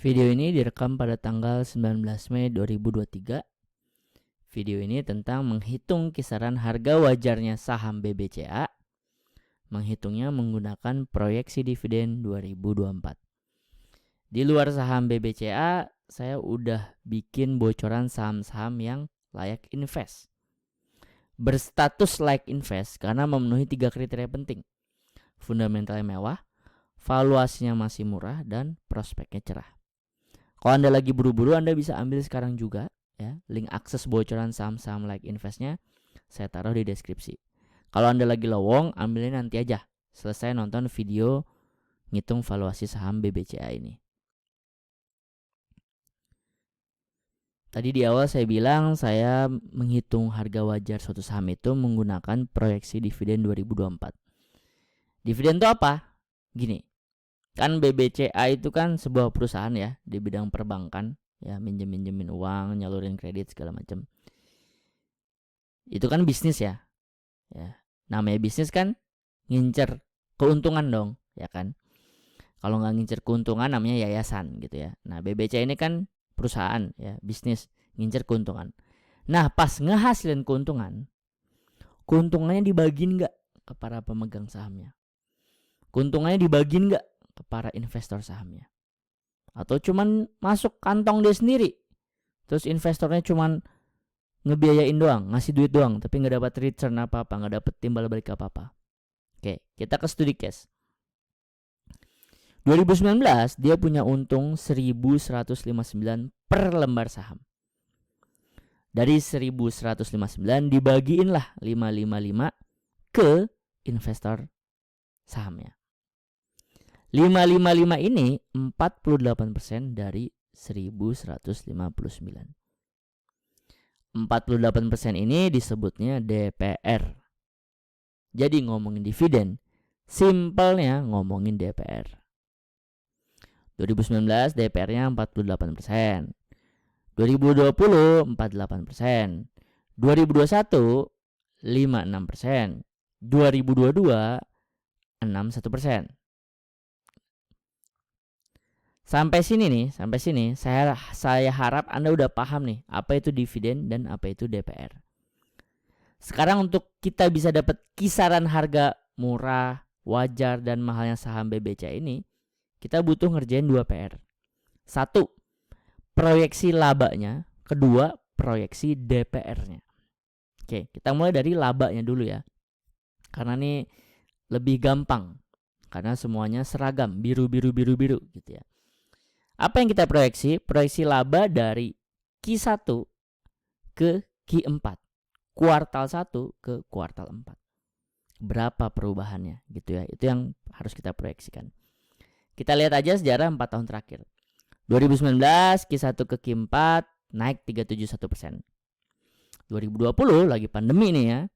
Video ini direkam pada tanggal 19 Mei 2023. Video ini tentang menghitung kisaran harga wajarnya saham BBCA. Menghitungnya menggunakan proyeksi dividen 2024. Di luar saham BBCA, saya udah bikin bocoran saham-saham yang layak invest. Berstatus layak invest karena memenuhi 3 kriteria penting. Fundamentalnya mewah, valuasinya masih murah, dan prospeknya cerah. Kalau Anda lagi buru-buru, Anda bisa ambil sekarang juga ya. Link akses bocoran saham-saham like investnya saya taruh di deskripsi. Kalau Anda lagi lowong, ambilnya nanti aja selesai nonton video ngitung valuasi saham BBCA ini. Tadi di awal saya bilang saya menghitung harga wajar suatu saham itu menggunakan proyeksi dividen 2024. Dividen itu apa? Gini, kan BBCA itu kan sebuah perusahaan ya di bidang perbankan, ya minjemin uang, nyalurin kredit segala macam. Itu kan bisnis ya. Namanya bisnis kan ngincer keuntungan dong, ya kan. Kalau nggak ngincer keuntungan namanya yayasan gitu ya. Nah BBCA ini kan perusahaan ya, bisnis ngincer keuntungan. Nah pas ngehasilin keuntungannya dibagiin nggak ke para pemegang sahamnya? Keuntungannya dibagiin nggak ke para investor sahamnya? Atau cuman masuk kantong dia sendiri, terus investornya cuman ngebiayain doang, ngasih duit doang, tapi nggak dapat return apa-apa, nggak dapat timbal balik apa-apa. Oke, kita ke studi case. 2019 dia punya untung 1159 per lembar saham. Dari 1159 dibagiin lah 555 ke investor sahamnya. 555 ini 48% dari 1159. 48% ini disebutnya DPR. Jadi ngomongin dividen, simpelnya ngomongin DPR. 2019 DPR-nya 48%. 2020 48%. 2021 56%. 2022 61%. Sampai sini saya harap Anda udah paham nih apa itu dividen dan apa itu DPR. Sekarang untuk kita bisa dapat kisaran harga murah, wajar, dan mahalnya saham BBCA ini, kita butuh ngerjain 2 PR. 1, proyeksi labanya. 2, proyeksi DPR-nya. Oke, kita mulai dari labanya dulu ya. Karena ini lebih gampang. Karena semuanya seragam, biru gitu ya. Apa yang kita proyeksi? Proyeksi laba dari Q1 ke Q4. Kuartal 1 ke kuartal 4. Berapa perubahannya gitu ya. Itu yang harus kita proyeksikan. Kita lihat aja sejarah 4 tahun terakhir. 2019 Q1 ke Q4 naik 371%. 2020 lagi pandemi nih ya.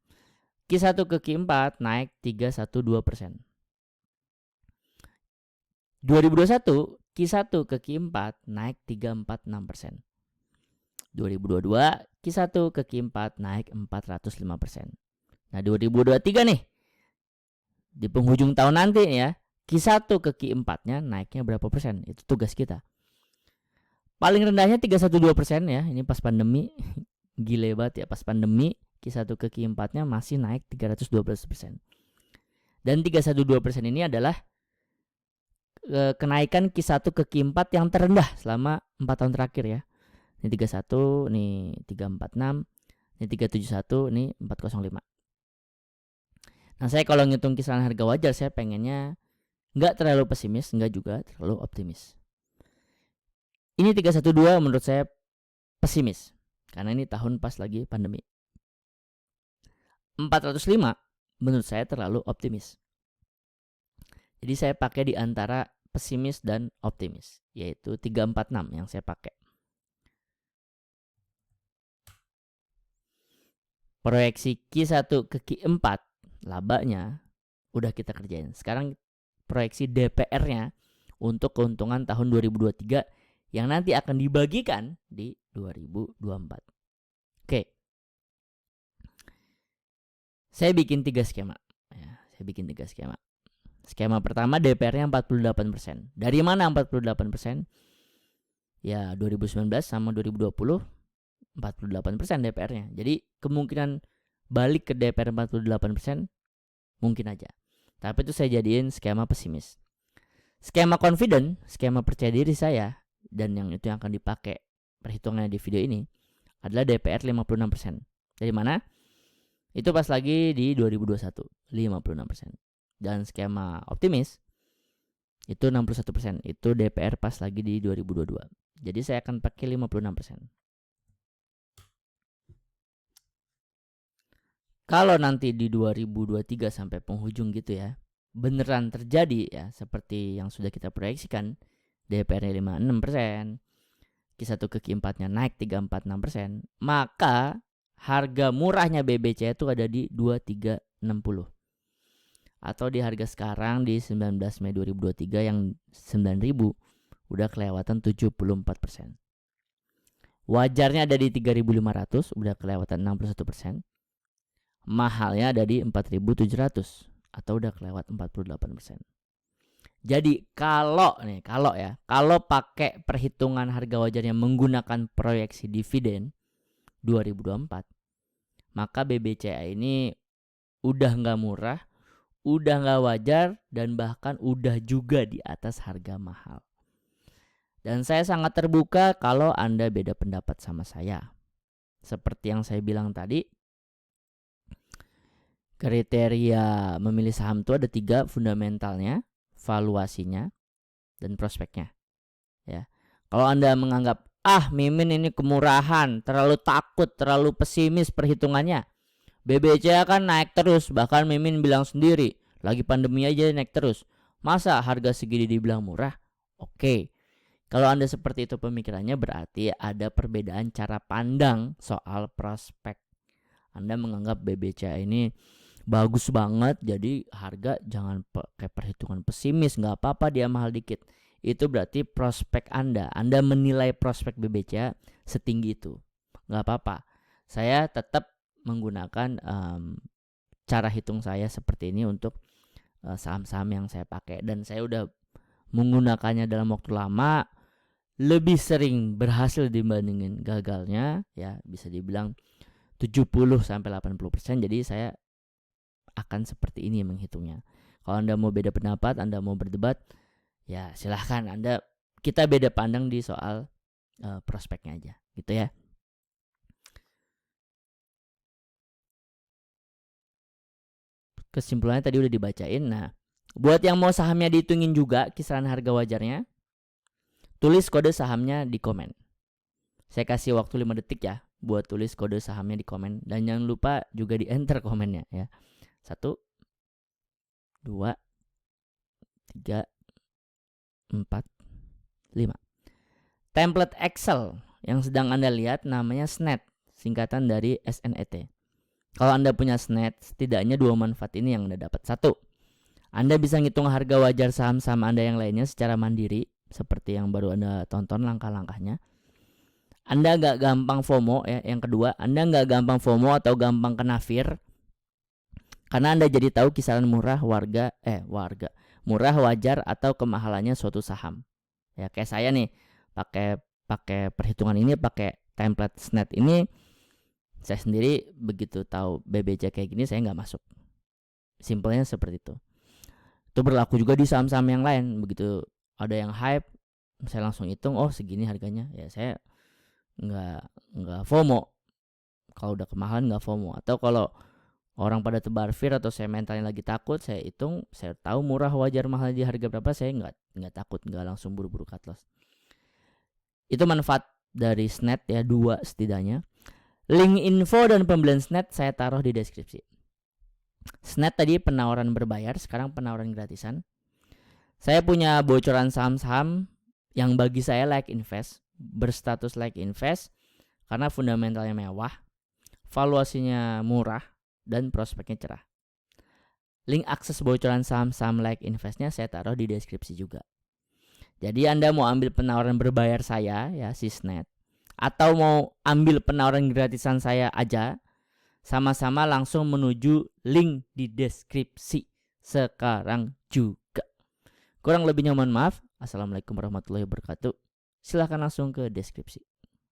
Q1 ke Q4 naik 312%. 2021 Q1 ke Q4 naik 346%. 2022 Q1 ke Q4 naik 405%. Nah 2023 nih, di penghujung tahun nanti ya, Q1 ke Q4-nya naiknya berapa persen? Itu tugas kita. Paling rendahnya 312% ya, ini pas pandemi. Gile banget ya, pas pandemi Q1 ke Q4-nya masih naik 312%. Dan 312% ini adalah kenaikan Q1 ke Q4 yang terendah selama 4 tahun terakhir ya. Ini 31, ini 346, ini 371, ini 405. Nah saya kalau ngitung kisaran harga wajar, saya pengennya nggak terlalu pesimis, nggak juga terlalu optimis. Ini 312 menurut saya pesimis, karena ini tahun pas lagi pandemi. 405 menurut saya terlalu optimis. Jadi saya pakai di antara pesimis dan optimis, yaitu 346 yang saya pakai. Proyeksi Q1 ke Q4 labanya udah kita kerjain. Sekarang proyeksi DPR-nya untuk keuntungan tahun 2023 yang nanti akan dibagikan di 2024. Oke. Saya bikin 3 skema. Skema pertama DPR-nya 48%. Dari mana 48%? Ya 2019 sama 2020 48% DPR-nya. Jadi kemungkinan balik ke DPR 48% mungkin aja. Tapi itu saya jadiin skema pesimis. Skema confident, skema percaya diri saya, dan yang itu yang akan dipakai perhitungannya di video ini adalah DPR 56%. Dari mana? Itu pas lagi di 2021, 56%. Dan skema optimis itu 61%. Itu DPR pas lagi di 2022. Jadi saya akan pakai 56%. Kalau nanti di 2023 sampai penghujung gitu ya, beneran terjadi ya seperti yang sudah kita proyeksikan, DPR-nya 56%, Q1 ke Q4-nya naik 346%, maka harga murahnya BBC itu ada di 2360. Atau di harga sekarang di 19 Mei 2023 yang 9.000 udah kelewatan 74%. Wajarnya ada di 3.500, udah kelewatan 61%. Mahalnya ada di 4.700 atau udah kelewat 48%. Jadi kalau pakai perhitungan harga wajarnya menggunakan proyeksi dividen 2024, maka BBCA ini udah nggak murah, udah nggak wajar, dan bahkan udah juga di atas harga mahal. Dan saya sangat terbuka kalau Anda beda pendapat sama saya. Seperti yang saya bilang tadi, kriteria memilih saham itu ada 3 fundamentalnya, valuasinya, dan prospeknya. Ya, kalau Anda menganggap Mimin ini kemurahan, terlalu takut, terlalu pesimis perhitungannya, BBCA kan naik terus, bahkan Mimin bilang sendiri lagi pandemi aja naik terus, masa harga segini dibilang murah? Oke, kalau Anda seperti itu pemikirannya, berarti ada perbedaan cara pandang soal prospek. Anda menganggap BBCA ini bagus banget, jadi harga jangan pakai perhitungan pesimis, nggak apa-apa dia mahal dikit. Itu berarti prospek Anda menilai prospek BBCA setinggi itu, nggak apa-apa. Saya tetap menggunakan cara hitung saya seperti ini untuk saham-saham yang saya pakai, dan saya udah menggunakannya dalam waktu lama, lebih sering berhasil dibandingin gagalnya, ya bisa dibilang 70-80%. Jadi saya akan seperti ini menghitungnya. Kalau Anda mau beda pendapat, Anda mau berdebat, ya silahkan. Kita beda pandang di soal prospeknya aja, gitu ya. Kesimpulannya tadi udah dibacain. Nah, buat yang mau sahamnya dihitungin juga kisaran harga wajarnya, tulis kode sahamnya di komen. Saya kasih waktu 5 detik ya buat tulis kode sahamnya di komen, dan jangan lupa juga di enter komennya ya. 1, 2, 3, 4, 5. Template Excel yang sedang Anda lihat namanya SNET, singkatan dari SNET. Kalau Anda punya SNET, setidaknya 2 manfaat ini yang Anda dapat. 1, Anda bisa ngitung harga wajar saham-saham Anda yang lainnya secara mandiri, seperti yang baru Anda tonton langkah-langkahnya. Anda gak gampang FOMO ya. Yang kedua, Anda gak gampang FOMO atau gampang kena fear, karena Anda jadi tahu kisaran murah murah, wajar, atau kemahalannya suatu saham. Ya kayak saya nih, pakai perhitungan ini, pakai template SNET ini, saya sendiri begitu tahu BBC kayak gini saya nggak masuk. Simpelnya seperti itu. Itu berlaku juga di saham-saham yang lain. Begitu ada yang hype, saya langsung hitung, segini harganya. Ya saya nggak FOMO. Kalau udah kemahalan nggak FOMO. Atau kalau orang pada tebar fear atau saya mentalnya lagi takut, saya hitung, saya tahu murah, wajar, mahal di harga berapa, saya nggak takut, nggak langsung buru-buru cut loss. Itu manfaat dari SNET ya, 2 setidaknya. Link info dan pembelian SNET saya taruh di deskripsi. SNET tadi penawaran berbayar, sekarang penawaran gratisan. Saya punya bocoran saham-saham yang bagi saya like invest, berstatus like invest, karena fundamentalnya mewah, valuasinya murah, dan prospeknya cerah. Link akses bocoran saham-saham like investnya saya taruh di deskripsi juga. Jadi Anda mau ambil penawaran berbayar saya ya, si SNET, atau mau ambil penawaran gratisan saya aja, sama-sama langsung menuju link di deskripsi sekarang juga. Kurang lebihnya mohon maaf. Assalamualaikum warahmatullahi wabarakatuh. Silahkan langsung ke deskripsi.